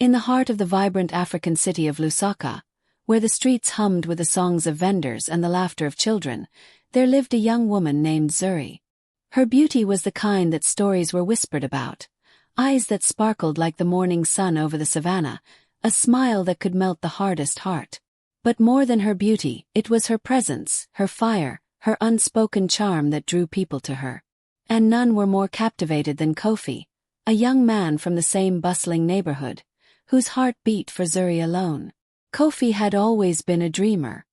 In the heart of the vibrant African city of Lusaka, where the streets hummed with the songs of vendors and the laughter of children, there lived a young woman named Zuri. Her beauty was the kind that stories were whispered about, eyes that sparkled like the morning sun over the savannah, a smile that could melt the hardest heart. But more than her beauty, it was her presence, her fire, her unspoken charm that drew people to her. And none were more captivated than Kofi, a young man from the same bustling neighborhood, whose heart beat for Zuri alone. Kofi had always been a dreamer.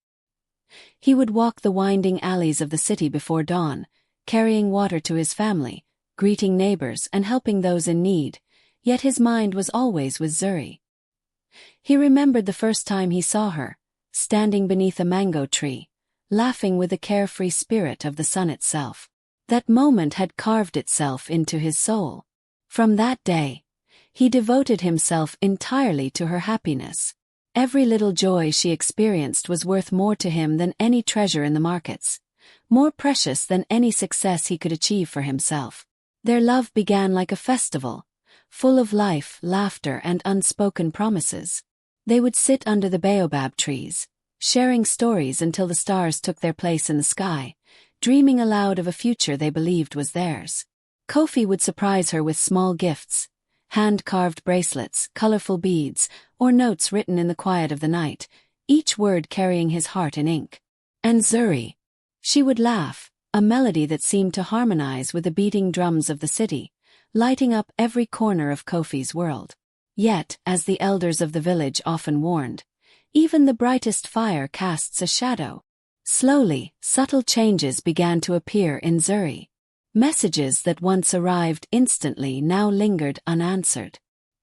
He would walk the winding alleys of the city before dawn, carrying water to his family, greeting neighbors and helping those in need, yet his mind was always with Zuri. He remembered the first time he saw her, standing beneath a mango tree, laughing with the carefree spirit of the sun itself. That moment had carved itself into his soul. From that day, he devoted himself entirely to her happiness. Every little joy she experienced was worth more to him than any treasure in the markets, more precious than any success he could achieve for himself. Their love began like a festival, full of life, laughter, and unspoken promises. They would sit under the baobab trees, sharing stories until the stars took their place in the sky, dreaming aloud of a future they believed was theirs. Kofi would surprise her with small gifts, hand-carved bracelets, colorful beads, or notes written in the quiet of the night, each word carrying his heart in ink. And Zuri. She would laugh, a melody that seemed to harmonize with the beating drums of the city, lighting up every corner of Kofi's world. Yet, as the elders of the village often warned, even the brightest fire casts a shadow. Slowly, subtle changes began to appear in Zuri. Messages that once arrived instantly now lingered unanswered.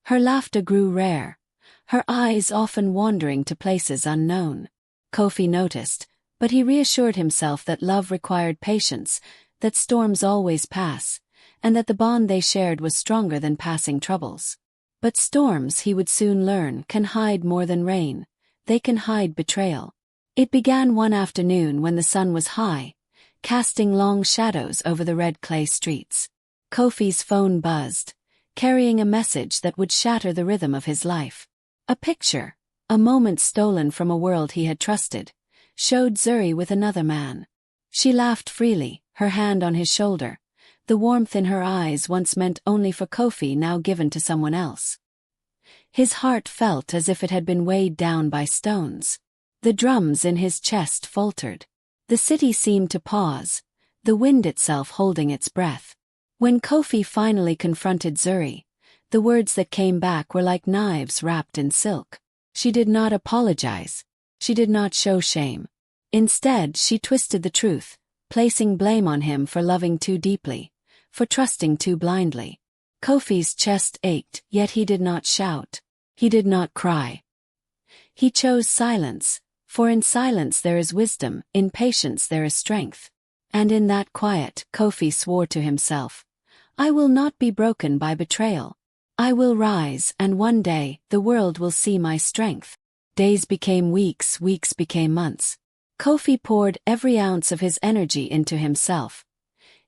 Her laughter grew rare, her eyes often wandering to places unknown. Kofi noticed, but he reassured himself that love required patience, that storms always pass, and that the bond they shared was stronger than passing troubles. But storms, he would soon learn, can hide more than rain. They can hide betrayal. It began one afternoon when the sun was high, casting long shadows over the red clay streets. Kofi's phone buzzed, carrying a message that would shatter the rhythm of his life. A picture, a moment stolen from a world he had trusted, showed Zuri with another man. She laughed freely, her hand on his shoulder, the warmth in her eyes once meant only for Kofi now given to someone else. His heart felt as if it had been weighed down by stones. The drums in his chest faltered. The city seemed to pause, the wind itself holding its breath. When Kofi finally confronted Zuri, the words that came back were like knives wrapped in silk. She did not apologize. She did not show shame. Instead, she twisted the truth, placing blame on him for loving too deeply, for trusting too blindly. Kofi's chest ached, yet he did not shout. He did not cry. He chose silence, for in silence there is wisdom, in patience there is strength. And in that quiet, Kofi swore to himself, "I will not be broken by betrayal. I will rise, and one day, the world will see my strength." Days became weeks, weeks became months. Kofi poured every ounce of his energy into himself.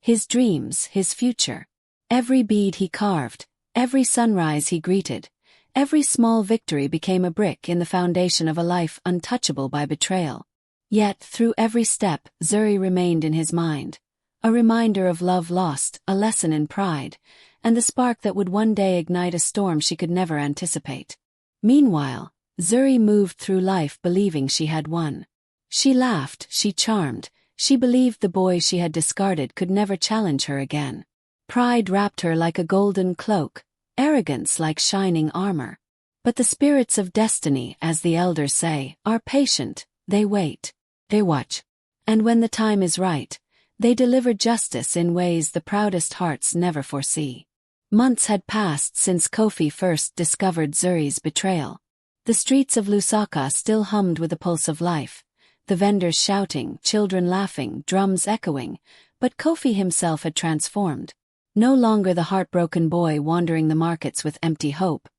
His dreams, his future. Every bead he carved, every sunrise he greeted, every small victory became a brick in the foundation of a life untouchable by betrayal. Yet, through every step, Zuri remained in his mind. A reminder of love lost, a lesson in pride, and the spark that would one day ignite a storm she could never anticipate. Meanwhile, Zuri moved through life believing she had won. She laughed, she charmed, she believed the boy she had discarded could never challenge her again. Pride wrapped her like a golden cloak, arrogance like shining armor. But the spirits of destiny, as the elders say, are patient, they wait, they watch. And when the time is right, they deliver justice in ways the proudest hearts never foresee. Months had passed since Kofi first discovered Zuri's betrayal. The streets of Lusaka still hummed with the pulse of life, the vendors shouting, children laughing, drums echoing, but Kofi himself had transformed. No longer the heartbroken boy wandering the markets with empty hope.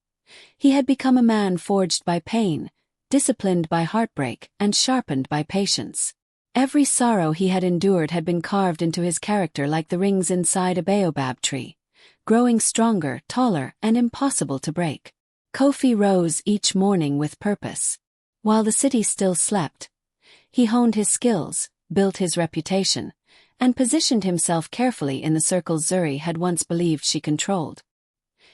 He had become a man forged by pain, disciplined by heartbreak, and sharpened by patience. Every sorrow he had endured had been carved into his character like the rings inside a baobab tree, growing stronger, taller, and impossible to break. Kofi rose each morning with purpose. While the city still slept, he honed his skills, built his reputation, and positioned himself carefully in the circles Zuri had once believed she controlled.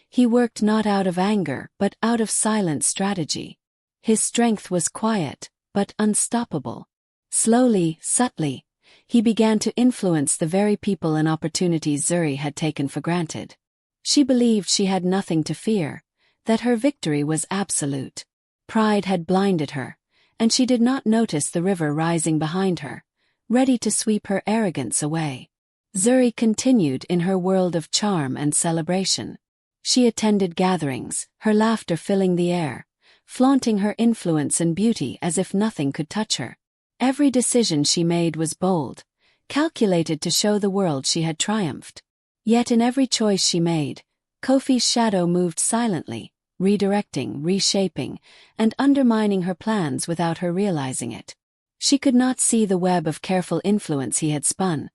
He worked not out of anger but out of silent strategy. His strength was quiet, but unstoppable. Slowly, subtly, he began to influence the very people and opportunities Zuri had taken for granted. She believed she had nothing to fear, that her victory was absolute. Pride had blinded her, and she did not notice the river rising behind her, ready to sweep her arrogance away. Zuri continued in her world of charm and celebration. She attended gatherings, her laughter filling the air, flaunting her influence and beauty as if nothing could touch her. Every decision she made was bold, calculated to show the world she had triumphed. Yet in every choice she made, Kofi's shadow moved silently, redirecting, reshaping, and undermining her plans without her realizing it. She could not see the web of careful influence he had spun,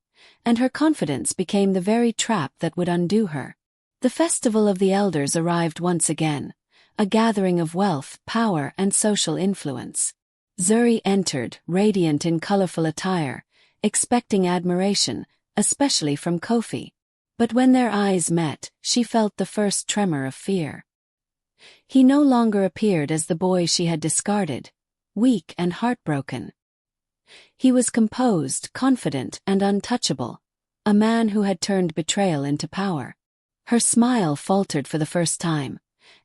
and her confidence became the very trap that would undo her. The festival of the elders arrived once again, a gathering of wealth, power, and social influence. Zuri entered, radiant in colorful attire, expecting admiration, especially from Kofi. But when their eyes met, she felt the first tremor of fear. He no longer appeared as the boy she had discarded, weak and heartbroken. He was composed, confident, and untouchable, a man who had turned betrayal into power. Her smile faltered for the first time,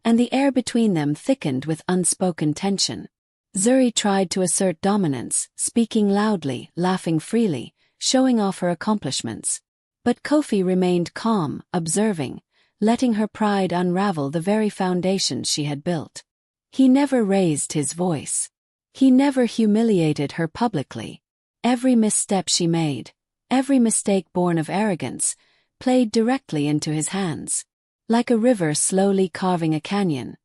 and the air between them thickened with unspoken tension. Zuri tried to assert dominance, speaking loudly, laughing freely, showing off her accomplishments. But Kofi remained calm, observing, letting her pride unravel the very foundations she had built. He never raised his voice. He never humiliated her publicly. Every misstep she made, every mistake born of arrogance, played directly into his hands. Like a river slowly carving a canyon,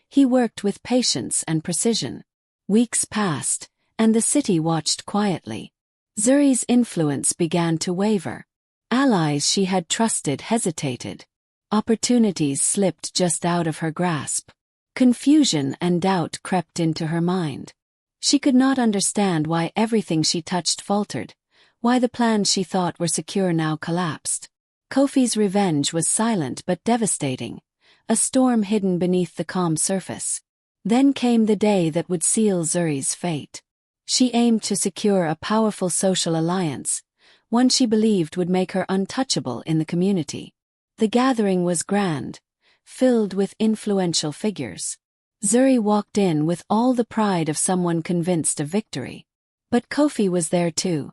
he worked with patience and precision. Weeks passed, and the city watched quietly. Zuri's influence began to waver. Allies she had trusted hesitated. Opportunities slipped just out of her grasp. Confusion and doubt crept into her mind. She could not understand why everything she touched faltered, why the plans she thought were secure now collapsed. Kofi's revenge was silent but devastating, a storm hidden beneath the calm surface. Then came the day that would seal Zuri's fate. She aimed to secure a powerful social alliance, one she believed would make her untouchable in the community. The gathering was grand, filled with influential figures. Zuri walked in with all the pride of someone convinced of victory. But Kofi was there too,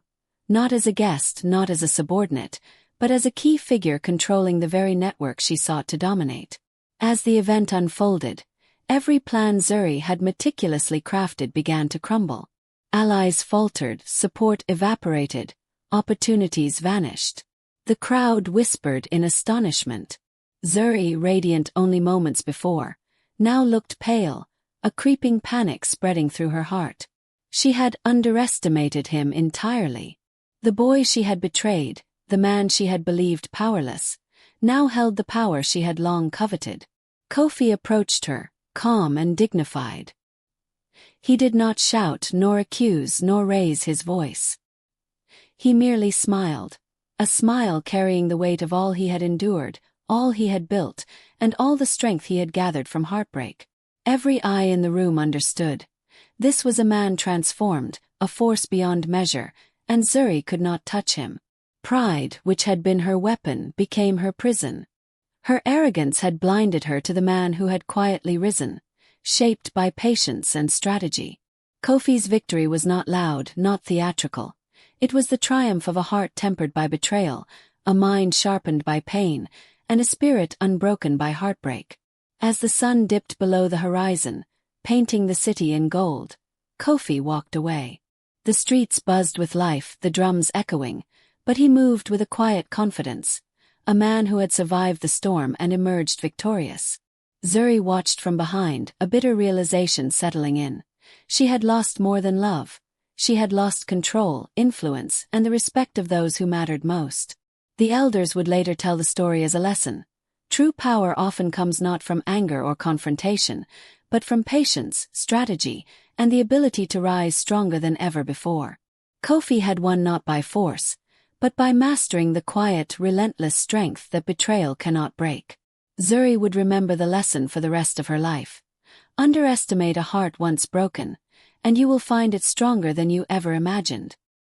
not as a guest, not as a subordinate, but as a key figure controlling the very network she sought to dominate. As the event unfolded, every plan Zuri had meticulously crafted began to crumble. Allies faltered, support evaporated, opportunities vanished. The crowd whispered in astonishment. Zuri, radiant only moments before, now looked pale, a creeping panic spreading through her heart. She had underestimated him entirely. The boy she had betrayed, the man she had believed powerless, now held the power she had long coveted. Kofi approached her, calm and dignified. He did not shout nor accuse nor raise his voice. He merely smiled, a smile carrying the weight of all he had endured, all he had built, and all the strength he had gathered from heartbreak. Every eye in the room understood. This was a man transformed, a force beyond measure, and Zuri could not touch him. Pride, which had been her weapon, became her prison. Her arrogance had blinded her to the man who had quietly risen, shaped by patience and strategy. Kofi's victory was not loud, not theatrical. It was the triumph of a heart tempered by betrayal, a mind sharpened by pain, and a spirit unbroken by heartbreak. As the sun dipped below the horizon, painting the city in gold, Kofi walked away. The streets buzzed with life, the drums echoing, but he moved with a quiet confidence, a man who had survived the storm and emerged victorious. Zuri watched from behind, a bitter realization settling in. She had lost more than love. She had lost control, influence, and the respect of those who mattered most. The elders would later tell the story as a lesson. True power often comes not from anger or confrontation, but from patience, strategy, and the ability to rise stronger than ever before. Kofi had won not by force, but by mastering the quiet, relentless strength that betrayal cannot break. Zuri would remember the lesson for the rest of her life. Underestimate a heart once broken, and you will find it stronger than you ever imagined.